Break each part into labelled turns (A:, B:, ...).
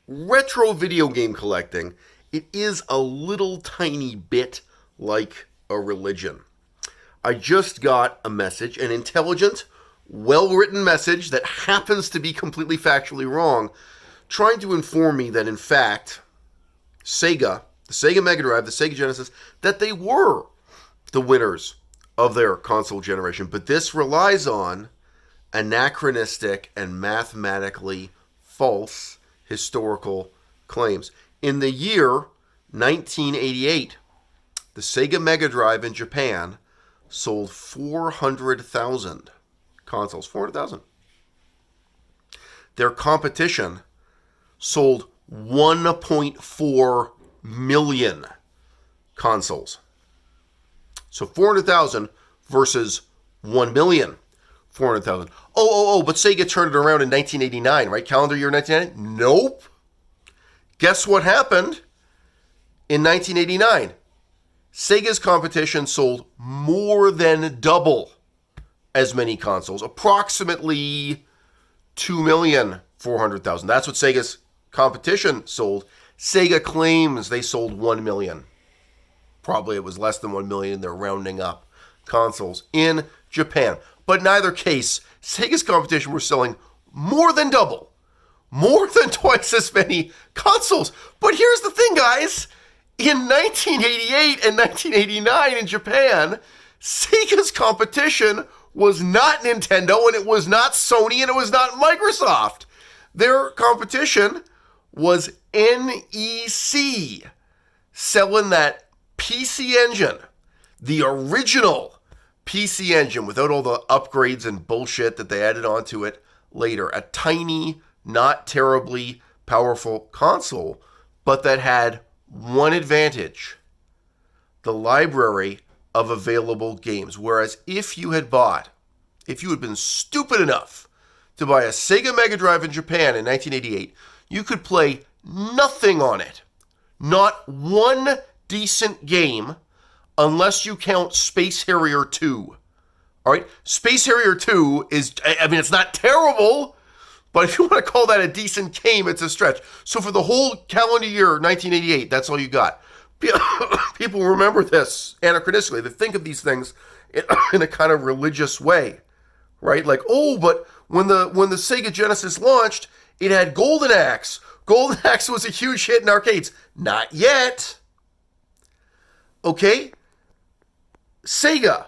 A: retro video game collecting, it is a little tiny bit like a religion. I just got a message, an intelligent, well-written message that happens to be completely factually wrong, trying to inform me that in fact, Sega, the Sega Mega Drive, the Sega Genesis, that they were the winners of their console generation. But this relies on anachronistic and mathematically false historical claims. In the year 1988, the Sega Mega Drive in Japan sold 400,000 consoles. 400,000. Their competition sold 1.4 million consoles. So 400,000 versus 1 million. 400,000. But Sega turned it around in 1989, right? Calendar year 1989? Nope. Guess what happened in 1989? Sega's competition sold more than double as many consoles, approximately 2,400,000. That's what Sega's competition sold. Sega claims they sold 1 million. Probably it was less than 1 million. They're rounding up consoles in Japan. But in either case, Sega's competition were selling more than double, more than twice as many consoles. But here's the thing, guys. In 1988 and 1989 in Japan, Sega's competition was not Nintendo, and it was not Sony, and it was not Microsoft. Their competition was NEC, selling that PC Engine, the original PC Engine without all the upgrades and bullshit that they added onto it later. A tiny, not terribly powerful console, but that had one advantage: the library of available games. Whereas if you had been stupid enough to buy a Sega Mega Drive in Japan in 1988, you could play nothing on it. Not one decent game, unless you count Space Harrier 2. All right? Space Harrier 2 is, it's not terrible, but if you want to call that a decent game, it's a stretch. So for the whole calendar year 1988, that's all you got. People remember this anachronistically. They think of these things in a kind of religious way, right? Like, but when the Sega Genesis launched, it had Golden Axe. Golden Axe was a huge hit in arcades. Not yet. Okay? Sega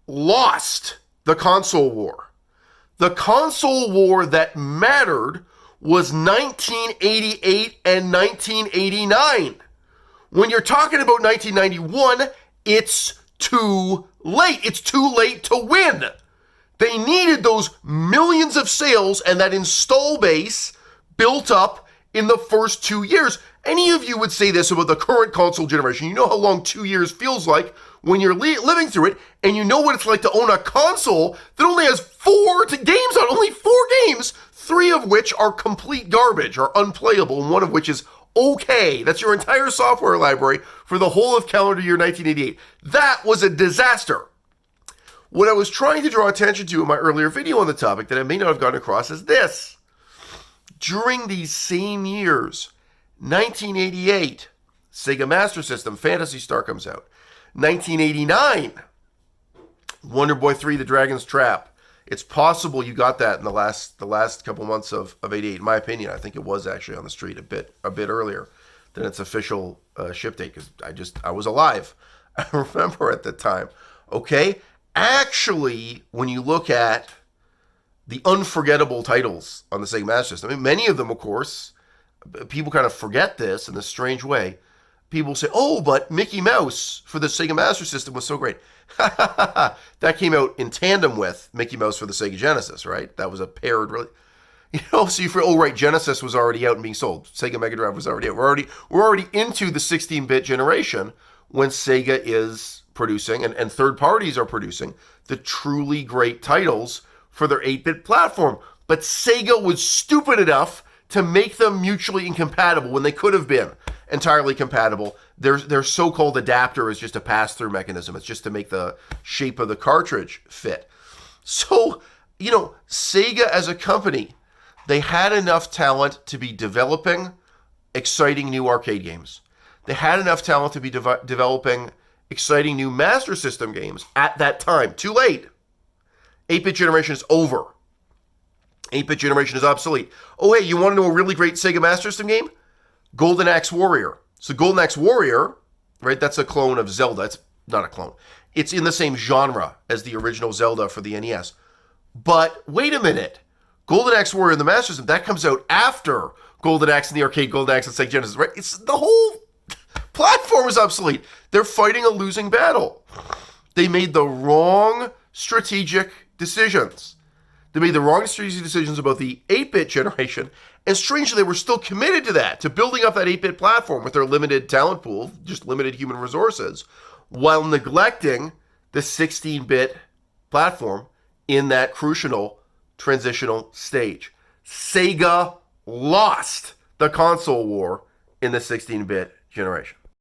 A: lost the console war. The console war that mattered was 1988 and 1989. When you're talking about 1991, it's too late. It's too late to win. They needed those millions of sales and that install base built up in the first 2 years. Any of you would say this about the current console generation. You know how long 2 years feels like when you're living through it, and you know what it's like to own a console that only has 4 games on, only 4 games, 3 of which are complete garbage, are unplayable, and 1 of which is okay. That's your entire software library for the whole of calendar year 1988. That was a disaster. What I was trying to draw attention to in my earlier video on the topic that I may not have gotten across is this. During these same years, 1988, Sega Master System, Phantasy Star comes out. 1989, Wonder Boy 3, The Dragon's Trap. It's possible you got that in the last couple months of 88. In my opinion, I think it was actually on the street a bit earlier than its official ship date, because I was alive. I remember at the time. Okay? Actually, when you look at the unforgettable titles on the Sega Master System, many of them, of course, people kind of forget this in a strange way. People say, but Mickey Mouse for the Sega Master System was so great. That came out in tandem with Mickey Mouse for the Sega Genesis, right? That was a paired, really. So you feel, right, Genesis was already out and being sold. Sega Mega Drive was already out. We're already into the 16-bit generation when Sega is producing, and third parties are producing, the truly great titles for their 8-bit platform. But Sega was stupid enough to make them mutually incompatible when they could have been entirely compatible. Their so-called adapter is just a pass-through mechanism. It's just to make the shape of the cartridge fit. So, Sega as a company, they had enough talent to be developing exciting new arcade games. They had enough talent to be developing exciting new Master System games at that time. Too late. 8-bit generation is over. 8-bit generation is obsolete. Oh, hey, you want to know a really great Sega Master System game? Golden Axe Warrior. So Golden Axe Warrior, right, that's a clone of Zelda. It's not a clone. It's in the same genre as the original Zelda for the NES. But wait a minute. Golden Axe Warrior in the Master System, that comes out after Golden Axe in the arcade, Golden Axe in Sega Genesis, right? It's the whole platform is obsolete. They're fighting a losing battle. They made the wrong strategic decisions. They made the wrong strategic decisions about the 8-bit generation, and strangely, they were still committed to that, to building up that 8-bit platform with their limited talent pool, just limited human resources, while neglecting the 16-bit platform in that crucial transitional stage. Sega lost the console war in the 16-bit generation.